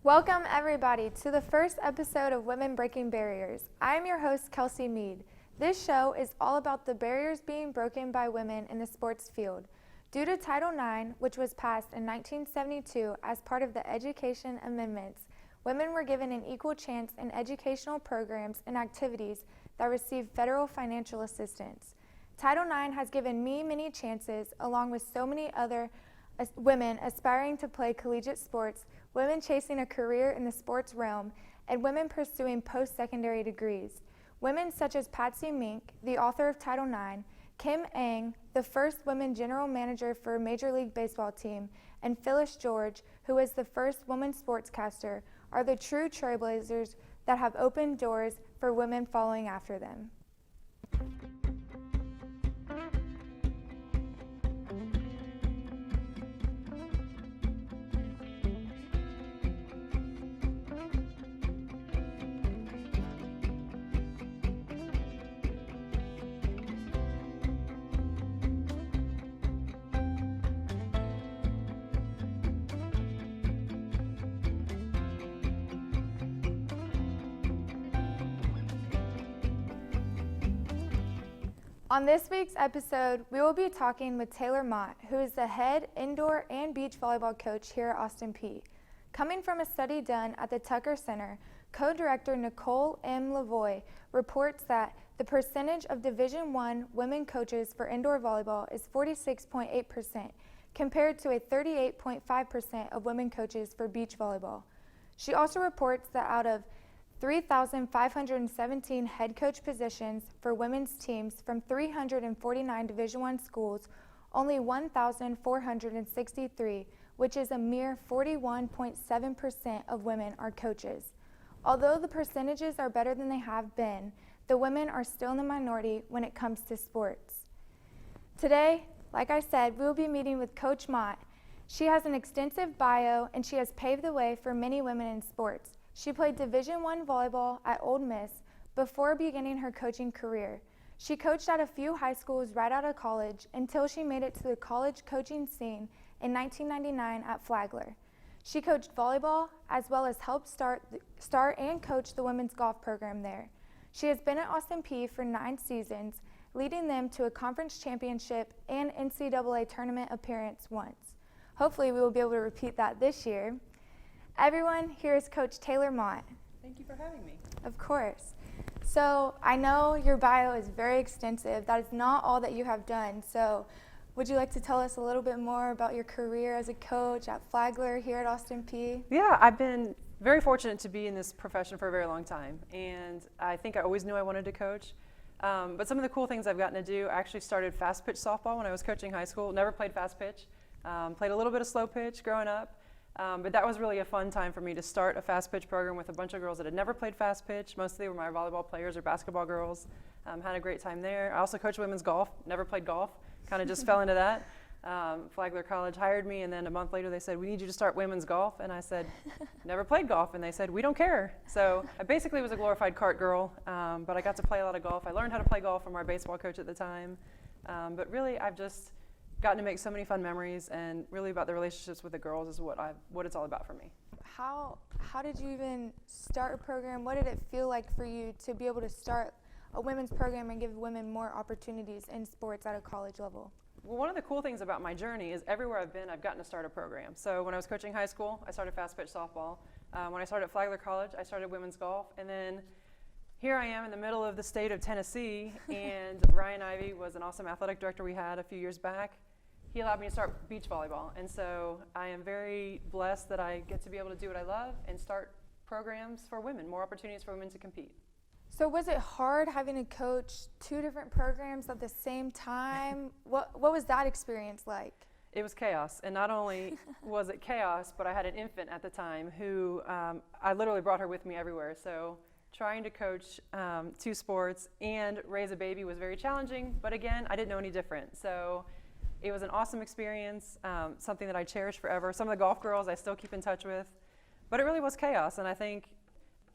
Welcome everybody to the first episode of Women Breaking Barriers. I am your host, Kelsey Mead. This show is all about the barriers being broken by women in the sports field. Due to Title IX, which was passed in 1972 as part of the Education Amendments, women were given an equal chance in educational programs and activities that receive federal financial assistance. Title IX has given me many chances, along with so many other women aspiring to play collegiate sports, women chasing a career in the sports realm, and women pursuing post-secondary degrees. Women such as Patsy Mink, the author of Title IX, Kim Ng, the first woman general manager for a Major League Baseball team, and Phyllis George, who is the first woman sportscaster, are the true trailblazers that have opened doors for women following after them. On this week's episode, we will be talking with Taylor Mott, who is the head indoor and beach volleyball coach here at Austin Peay. Coming from a study done at the Tucker Center, co-director Nicole M. Lavoie reports that the percentage of Division I women coaches for indoor volleyball is 46.8%, compared to a 38.5% of women coaches for beach volleyball. She also reports that out of 3,517 head coach positions for women's teams from 349 Division I schools, only 1,463, which is a mere 41.7% of women are coaches. Although the percentages are better than they have been, the women are still in the minority when it comes to sports. Today, like I said, we will be meeting with Coach Mott. She has an extensive bio and she has paved the way for many women in sports. She played Division I volleyball at Ole Miss before beginning her coaching career. She coached at a few high schools right out of college until she made it to the college coaching scene in 1999 at Flagler. She coached volleyball as well as helped start and coach the women's golf program there. She has been at Austin Peay for 9 seasons, leading them to a conference championship and NCAA tournament appearance once. Hopefully we will be able to repeat that this year. Everyone, here is Coach Taylor Mott. Thank you for having me. Of course. So I know your bio is very extensive. That is not all that you have done. So would you like to tell us a little bit more about your career as a coach at Flagler here at Austin Peay? Yeah, I've been very fortunate to be in this profession for a very long time. And I think I always knew I wanted to coach. But some of the cool things I've gotten to do, I actually started fast pitch softball when I was coaching high school. Never played fast pitch. Played a little bit of slow pitch growing up. But that was really a fun time for me to start a fast pitch program with a bunch of girls that had never played fast pitch. Mostly were my volleyball players or basketball girls. Had a great time there. I also coached women's golf, never played golf, kind of just fell into that. Flagler College hired me, and then a month later they said, we need you to start women's golf. And I said, never played golf. And they said, we don't care. So I basically was a glorified cart girl, but I got to play a lot of golf. I learned how to play golf from our baseball coach at the time. But really, I've just gotten to make so many fun memories, and really about the relationships with the girls is what it's all about for me. How did you even start a program? What did it feel like for you to be able to start a women's program and give women more opportunities in sports at a college level? Well, one of the cool things about my journey is everywhere I've been, I've gotten to start a program. So when I was coaching high school, I started fast pitch softball. When I started at Flagler College, I started women's golf, and then here I am in the middle of the state of Tennessee, and Ryan Ivey was an awesome athletic director we had a few years back. He allowed me to start beach volleyball, and so I am very blessed that I get to be able to do what I love and start programs for women, more opportunities for women to compete. So was it hard having to coach 2 different programs at the same time? What was that experience like? It was chaos, and not only was it chaos, but I had an infant at the time who I literally brought her with me everywhere. So trying to coach 2 sports and raise a baby was very challenging, but again, I didn't know any different. So it was an awesome experience, something that I cherish forever. Some of the golf girls I still keep in touch with, but it really was chaos. And I think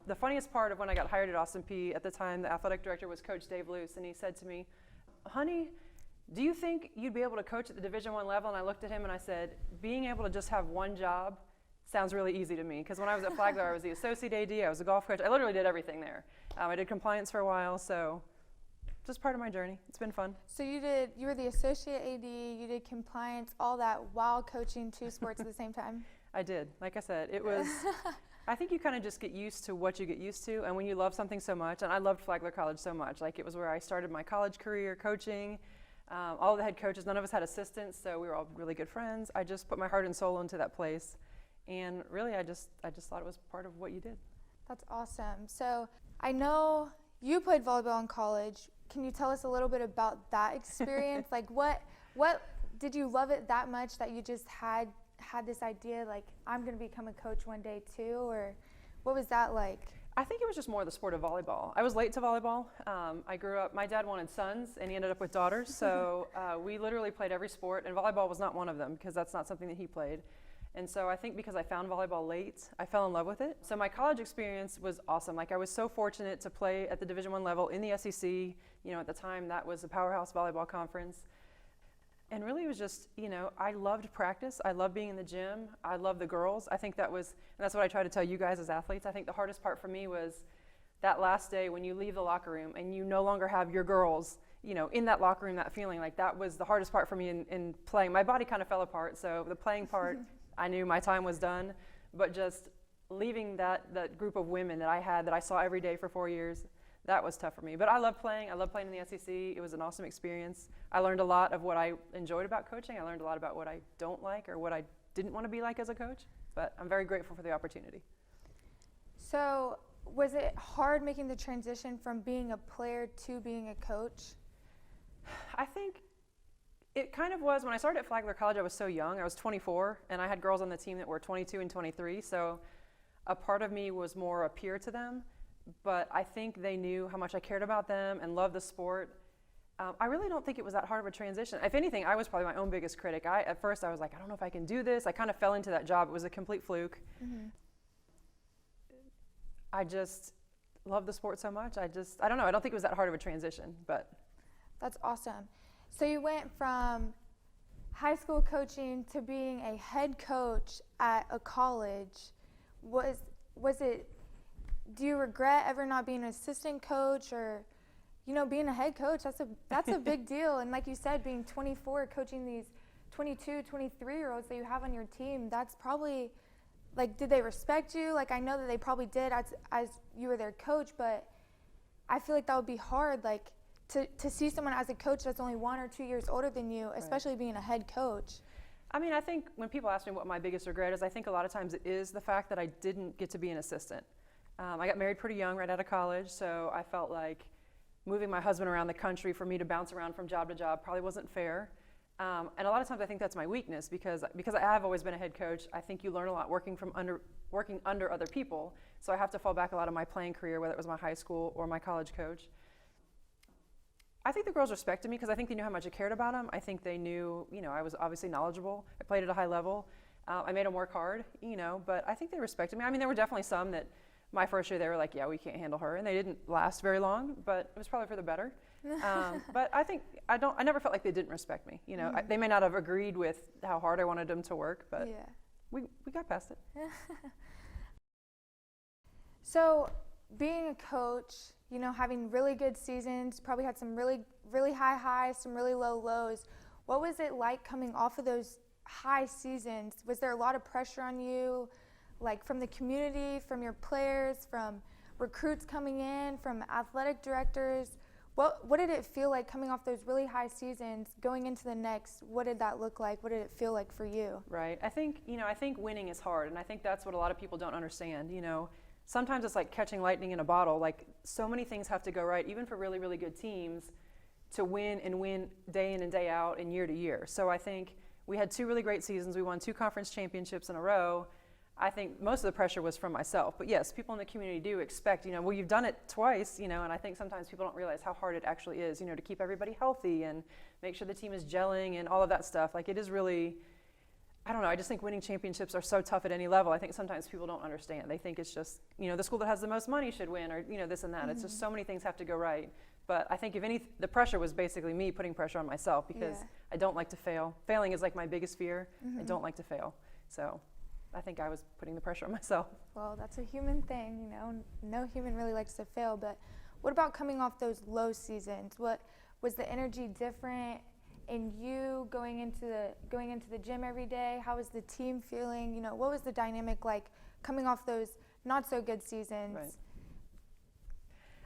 the funniest part of when I got hired at Austin Peay at the time, the athletic director was Coach Dave Luce, and he said to me, honey, do you think you'd be able to coach at the Division I level? And I looked at him and I said, being able to just have one job sounds really easy to me, because when I was at Flagler, I was the associate AD, I was a golf coach, I literally did everything there. I did compliance for a while, so just part of my journey. It's been fun. So you were the associate AD, you did compliance, all that while coaching 2 sports at the same time? I did. Like I said, it was, I think you kind of just get used to what you get used to, and when you love something so much, and I loved Flagler College so much, like it was where I started my college career coaching. All the head coaches, none of us had assistants, so we were all really good friends. I just put my heart and soul into that place, and really I just thought it was part of what you did. That's awesome. So I know you played volleyball in college. Can you tell us a little bit about that experience? Like what did you love it that much that you just had this idea, like, I'm going to become a coach one day too, or what was that like? I think it was just more the sport of volleyball. I was late to volleyball. I grew up, my dad wanted sons and he ended up with daughters, so we literally played every sport, and volleyball was not one of them because that's not something that he played. And so I think because I found volleyball late, I fell in love with it. So my college experience was awesome. Like I was so fortunate to play at the Division I level in the SEC. You know, at the time that was the Powerhouse Volleyball Conference. And really it was just, you know, I loved practice. I loved being in the gym. I loved the girls. I think that was, and that's what I try to tell you guys as athletes. I think the hardest part for me was that last day when you leave the locker room and you no longer have your girls, you know, in that locker room, that feeling. Like that was the hardest part for me in playing. My body kind of fell apart, so the playing part, I knew my time was done, but just leaving that group of women that I had, that I saw every day for 4 years, that was tough for me. But I love playing. I love playing in the SEC. It was an awesome experience. I learned a lot of what I enjoyed about coaching. I learned a lot about what I don't like or what I didn't want to be like as a coach. But I'm very grateful for the opportunity. So was it hard making the transition from being a player to being a coach? I think it kind of was. When I started at Flagler College, I was so young. I was 24, and I had girls on the team that were 22 and 23. So a part of me was more a peer to them. But I think they knew how much I cared about them and loved the sport. I really don't think it was that hard of a transition. If anything, I was probably my own biggest critic. At first, I was like, I don't know if I can do this. I kind of fell into that job. It was a complete fluke. Mm-hmm. I just love the sport so much. I don't know. I don't think it was that hard of a transition, but. That's awesome. So you went from high school coaching to being a head coach at a college. Was it, do you regret ever not being an assistant coach, or, you know, being a head coach? That's a big deal. And like you said, being 24, coaching these 22, 23-year-olds that you have on your team, that's probably, like, did they respect you? Like, I know that they probably did as you were their coach, but I feel like that would be hard, like, to see someone as a coach that's only 1 or 2 years older than you, especially being a head coach. I mean, I think when people ask me what my biggest regret is, I think a lot of times it is the fact that I didn't get to be an assistant. I got married pretty young, right out of college, so I felt like moving my husband around the country for me to bounce around from job to job probably wasn't fair. And a lot of times I think that's my weakness, because I have always been a head coach. I think you learn a lot working under other people, so I have to fall back a lot of my playing career, whether it was my high school or my college coach. I think the girls respected me because I think they knew how much I cared about them. I think they knew, you know, I was obviously knowledgeable. I played at a high level. I made them work hard, you know, but I think they respected me. I mean, there were definitely some that my first year they were like, yeah, we can't handle her, and they didn't last very long, but it was probably for the better. But I think I never felt like they didn't respect me. You know, they may not have agreed with how hard I wanted them to work, but we got past it. So being a coach, you know, having really good seasons, probably had some really, really high highs, some really low lows. What was it like coming off of those high seasons? Was there a lot of pressure on you, like from the community, from your players, from recruits coming in, from athletic directors? What did it feel like coming off those really high seasons, going into the next? What did that look like? What did it feel like for you? Right. I think winning is hard, and I think that's what a lot of people don't understand, you know. Sometimes it's like catching lightning in a bottle. Like, so many things have to go right, even for really, really good teams, to win and win day in and day out and year to year. So I think we had 2 really great seasons. We won 2 conference championships in a row. I think most of the pressure was from myself. But yes, people in the community do expect, you know, well, you've done it twice, you know, and I think sometimes people don't realize how hard it actually is, you know, to keep everybody healthy and make sure the team is gelling and all of that stuff. Like, it is really, I don't know, I just think winning championships are so tough at any level. I think sometimes people don't understand. They think it's just, you know, the school that has the most money should win, or, you know, this and that. It's just so many things have to go right. But I think the pressure was basically me putting pressure on myself, because I don't like to fail. Failing is like my biggest fear. I don't like to fail. So I think I was putting the pressure on myself. Well, that's a human thing, you know. No human really likes to fail, but what about coming off those low seasons? What was the energy different in you going into the gym every day? How was the team feeling? You know, what was the dynamic like coming off those not so good seasons? Right.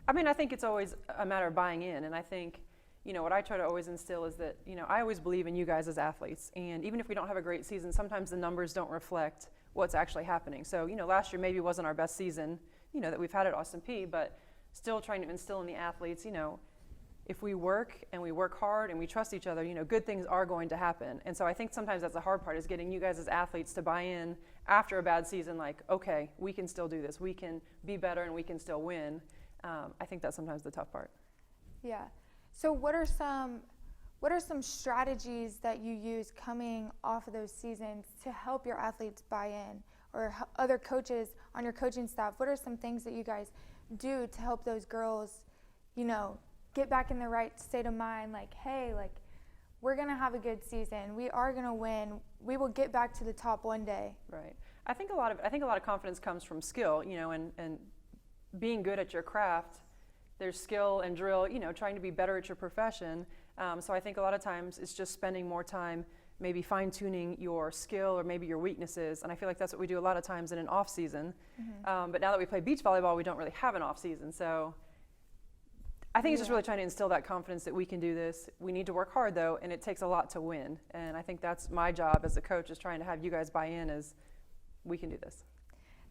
I mean, I think it's always a matter of buying in, and I think, you know, what I try to always instill is that, you know, I always believe in you guys as athletes, and even if we don't have a great season, sometimes the numbers don't reflect what's actually happening. So, you know, last year maybe wasn't our best season, you know, that we've had at Austin Peay, but still trying to instill in the athletes, you know, if we work and we work hard and we trust each other, you know, good things are going to happen. And so I think sometimes that's the hard part, is getting you guys as athletes to buy in after a bad season, like, okay, we can still do this, we can be better, and we can still win. I think that's sometimes the tough part. Yeah. So what are some strategies that you use coming off of those seasons to help your athletes buy in, or other coaches on your coaching staff? What are some things that you guys do to help those girls, you know, get back in the right state of mind? Like, hey, like, we're going to have a good season. We are going to win. We will get back to the top one day. Right. I think a lot of confidence comes from skill, you know, and being good at your craft. There's skill and drill, you know, trying to be better at your profession. So I think a lot of times it's just spending more time maybe fine-tuning your skill or maybe your weaknesses, and I feel like that's what we do a lot of times in an off-season. But now that we play beach volleyball, we don't really have an off-season. So I think it's just really trying to instill that confidence that we can do this. We need to work hard, though, and it takes a lot to win. And I think that's my job as a coach, is trying to have you guys buy in as we can do this.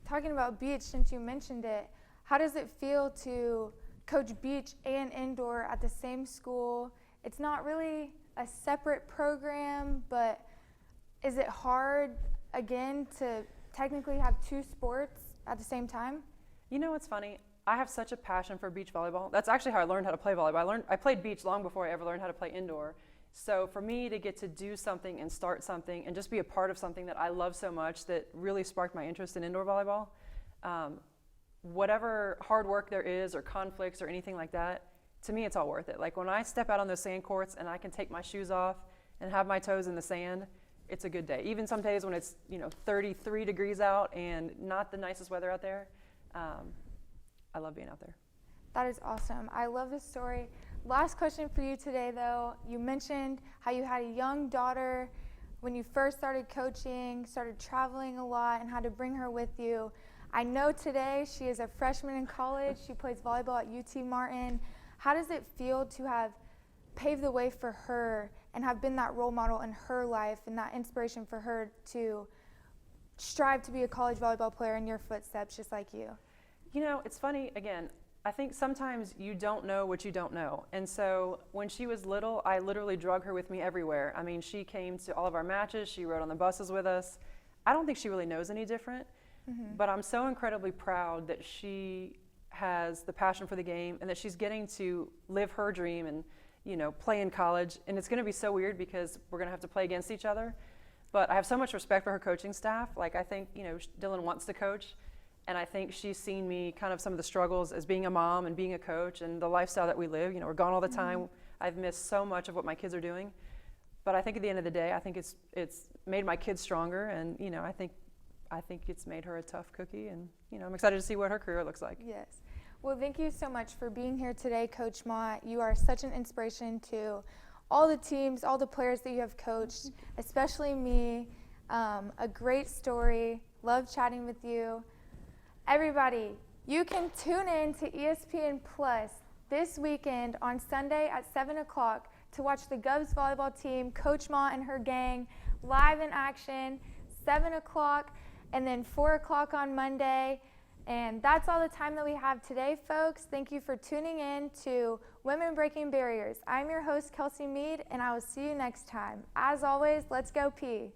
Talking about beach, since you mentioned it, how does it feel to coach beach and indoor at the same school? It's not really a separate program, but is it hard, again, to technically have two sports at the same time? You know what's funny? I have such a passion for beach volleyball. That's actually how I learned how to play volleyball. I played beach long before I ever learned how to play indoor. So for me to get to do something and start something and just be a part of something that I love so much, that really sparked my interest in indoor volleyball, whatever hard work there is or conflicts or anything like that, to me it's all worth it. Like, when I step out on those sand courts and I can take my shoes off and have my toes in the sand, it's a good day. Even some days when it's, you know, 33 degrees out and not the nicest weather out there, I love being out there. That is awesome. I love this story. Last question for you today, though. You mentioned how you had a young daughter when you first started coaching, started traveling a lot, and had to bring her with you. I know today she is a freshman in college. She plays volleyball at UT Martin. How does it feel to have paved the way for her and have been that role model in her life and that inspiration for her to strive to be a college volleyball player in your footsteps, just like you? You know, it's funny, again, I think sometimes you don't know what you don't know. And so when she was little, I literally drug her with me everywhere. I mean, she came to all of our matches. She rode on the buses with us. I don't think she really knows any different. But I'm so incredibly proud that she has the passion for the game and that she's getting to live her dream and, you know, play in college. And it's going to be so weird because we're going to have to play against each other. But I have so much respect for her coaching staff. Like, I think, you know, Dylan wants to coach. And I think she's seen me kind of some of the struggles as being a mom and being a coach and the lifestyle that we live. You know, we're gone all the time. I've missed so much of what my kids are doing. But I think at the end of the day, I think it's made my kids stronger. And, you know, I think it's made her a tough cookie, and, you know, I'm excited to see what her career looks like. Yes. Well, thank you so much for being here today, Coach Mott. You are such an inspiration to all the teams, all the players that you have coached, especially me. A great story. Love chatting with you. Everybody, you can tune in to ESPN Plus this weekend on Sunday at 7 o'clock to watch the Govs volleyball team, Coach Mott and her gang, live in action, 7 o'clock. And then 4 o'clock on Monday. And that's all the time that we have today, folks. Thank you for tuning in to Women Breaking Barriers. I'm your host, Kelsey Mead, and I will see you next time. As always, let's go Peay.